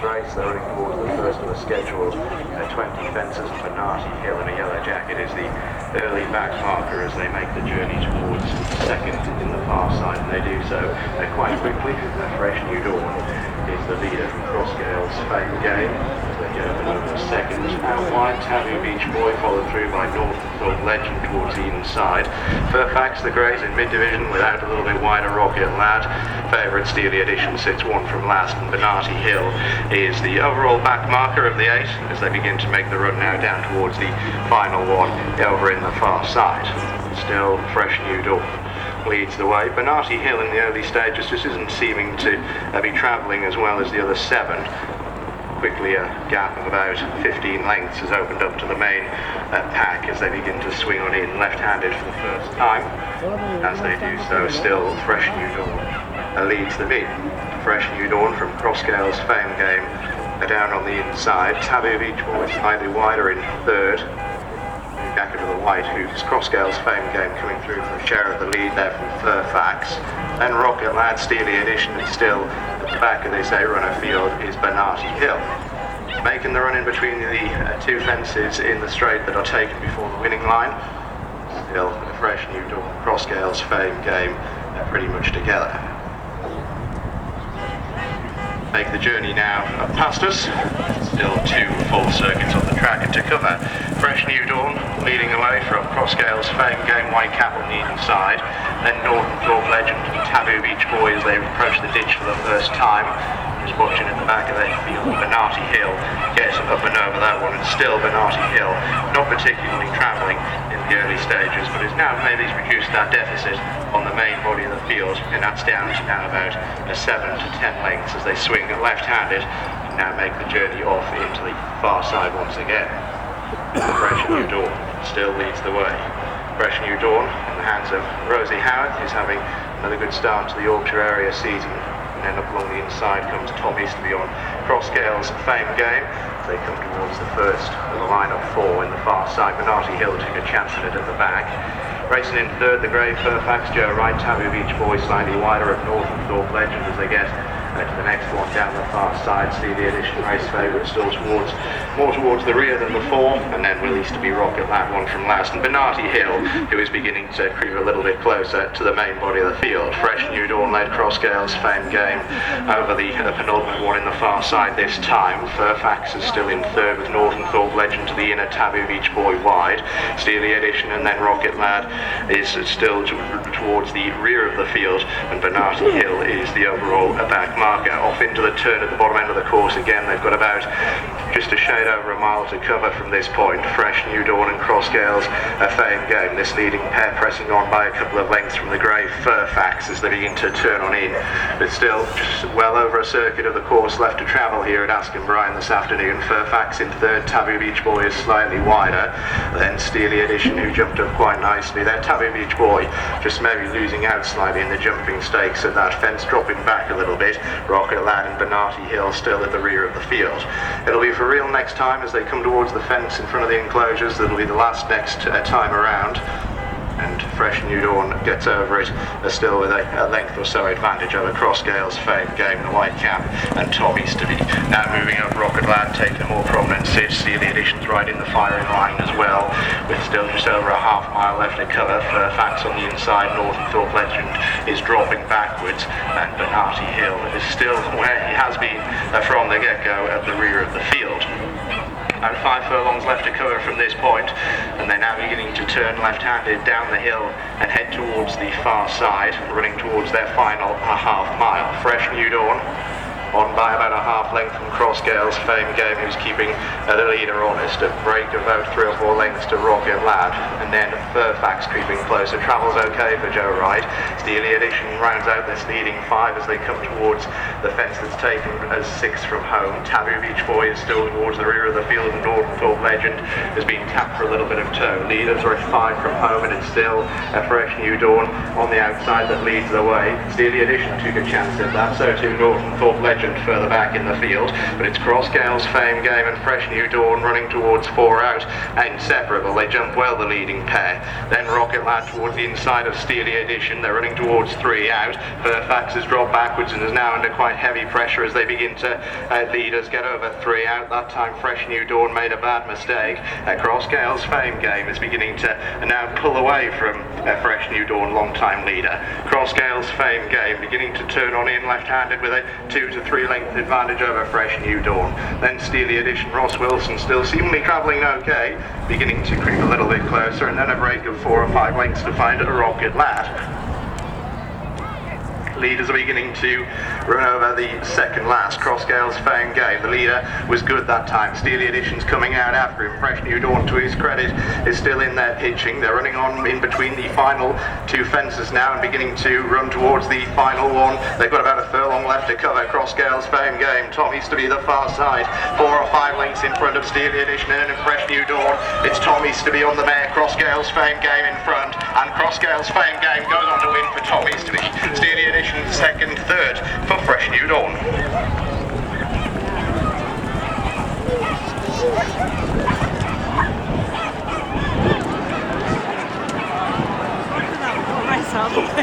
race. They're running towards the first of the scheduled 20 fences. Bernardi Hill in a yellow jacket is the early back marker as they make the journey towards second in the far side, and they do so quite quickly. Fresh New Dawn is the leader from Crossgalesfamegame Game. They get up and over second. Out wide, Taboo Beach Boy followed through by Norththorpe Legend towards the inside. Fairfax the Greys in mid-division without a little bit wider Rocket Lad. Favourite Steely Edition sits one from last, and Bernardi Hill is the overall back marker of the 8 as they begin to make the run now down towards the final one over in the far side. Still Fresh New Dawn leads the way. Bernardi Hill in the early stages just isn't seeming to be travelling as well as the other 7. Quickly a gap of about 15 lengths has opened up to the main pack as they begin to swing on in left-handed for the first time. As they do so, still Fresh New Dawn leads the mid. Fresh New Dawn from Crossgalesfamegame down on the inside. Taboo Beach Boy slightly wider in third. Jacket of the white hoops. Crossgalesfamegame coming through for a share of the lead there from Fairfax. Then Rocket Lad Steely Edition, and still at the back of this A-runner field is Bernardi Hill. Making the run in between the 2 fences in the straight that are taken before the winning line. Still a Fresh New Dawn, Crossgalesfamegame pretty much together. Make the journey now past us. Still 2 full circuits on the track to cover. Fresh New Dawn leading away from Crossgalesfamegame, white cap on the inside. Then Norththorpe Legend and Taboo Beach Boy as they approach the ditch for the first time. Just watching at the back of their field, Bernardi Hill gets up and over that one, and still Bernardi Hill not particularly travelling in the early stages, but is now maybe reduced that deficit on the main body of the field, and that's down to now about 7 to 10 lengths as they swing left-handed and now make the journey off into the far side once again. Fresh New Dawn still leads the way. Fresh New Dawn in the hands of Rosie Howarth is having another good start to the Yorkshire area season. And up along the inside comes Tom Easterby on Crossgalesfamegame. They come towards the first of the line of 4 in the far side. Bernardi Hill took a chance at it at the back. Racing in third, the grey Fairfax Joe Wright, Taboo Beach Boy slightly wider of Norththorpe Legend as they get to the next one down the far side. Steely Edition race favourite still more towards the rear than the 4, and then will Easterby Rocket Lad one from last, and Bernardi Hill, who is beginning to creep a little bit closer to the main body of the field. Fresh New Dawn led Crossgalesfamegame over the penultimate one in the far side this time. Fairfax is still in third with Norththorpe Legend to the inner, Taboo Beach Boy wide. Steely Edition and then Rocket Lad is still towards the rear of the field, and Bernardi Hill is the overall back marker. Off into the turn at the bottom end of the course again. They've got about just a shade over a mile to cover from this point. Fresh New Dawn and Crossgalesfamegame, this leading pair pressing on by a couple of lengths from the grey Fairfax as they begin to turn on in. But still just well over a circuit of the course left to travel here at Askham, Bryan this afternoon. Fairfax in third, Taboo Beach Boy is slightly wider. Then Steely Edition, who jumped up quite nicely there. Taboo Beach Boy just maybe losing out slightly in the jumping stakes of that fence, dropping back a little bit. Rocket Lad and Bernardi Hill still at the rear of the field. It'll be for real next time as they come towards the fence in front of the enclosures. That'll be the last next time around. And Fresh New Dawn gets over it still with a length or so advantage over Crossgalesfamegame, the white cap, and Tom Easterby. Now moving up, Rocket Lad taking a more prominent sit. Steely Edition's right in the firing line as well, with still just over a half mile left to cover. Fairfax on the inside, Norththorpe Legend is dropping backwards, and Bernardi Hill is still where he has been from the get-go at the rear of the field. About 5 furlongs left to cover from this point, and they're now beginning to turn left-handed down the hill and head towards the far side, running towards their final half mile. Fresh New Dawn on by about a half length from Crossgalesfamegame, who's keeping the leader honest. A break of about 3 or 4 lengths to Rocket Lad, and then Fairfax creeping closer. Travels okay for Joe Wright. Steely Edition rounds out this leading 5 as they come towards the fence that's taken as 6 from home. Taboo Beach Boy is still towards the rear of the field, and Norththorpe Legend has been tapped for a little bit of toe. Leaders are at 5 from home, and it's still a Fresh New Dawn on the outside that leads the way. Steely Edition took a chance at that, so too Norththorpe Legend legend further back in the field, but it's Crossgalesfamegame and Fresh New Dawn running towards 4 out, inseparable. They jump well, the leading pair. Then Rocket Lad towards the inside of Steely Edition. They're running towards 3 out. Fairfax has dropped backwards and is now under quite heavy pressure as they begin to lead us, get over 3 out. That time Fresh New Dawn made a bad mistake. Crossgalesfamegame is beginning to now pull away from Fresh New Dawn, long-time leader. Crossgalesfamegame beginning to turn on in left-handed with a 2 to 3 length advantage over Fresh New Dawn. Then Steely Edition, Ross Wilson still seemingly travelling okay, beginning to creep a little bit closer, and then a break of 4 or 5 lengths to find a Rocket Lad. Leaders are beginning to run over the second last. Crossgalesfamegame, the leader, was good that time. Steely Edition's coming out after him. Fresh New Dawn, to his credit, is still in there pitching. They're running on in between the final 2 fences now and beginning to run towards the final one. They've got about a furlong left to cover. Crossgalesfamegame, Tom Easterby the far side, 4 or 5 lengths in front of Steely Edition, and then Fresh New Dawn. It's Tom Easterby on the mare. Crossgalesfamegame in front, and Crossgalesfamegame goes on to win for Tom Easterby. Steely Edition second, third for Fresh New Dawn. Myself.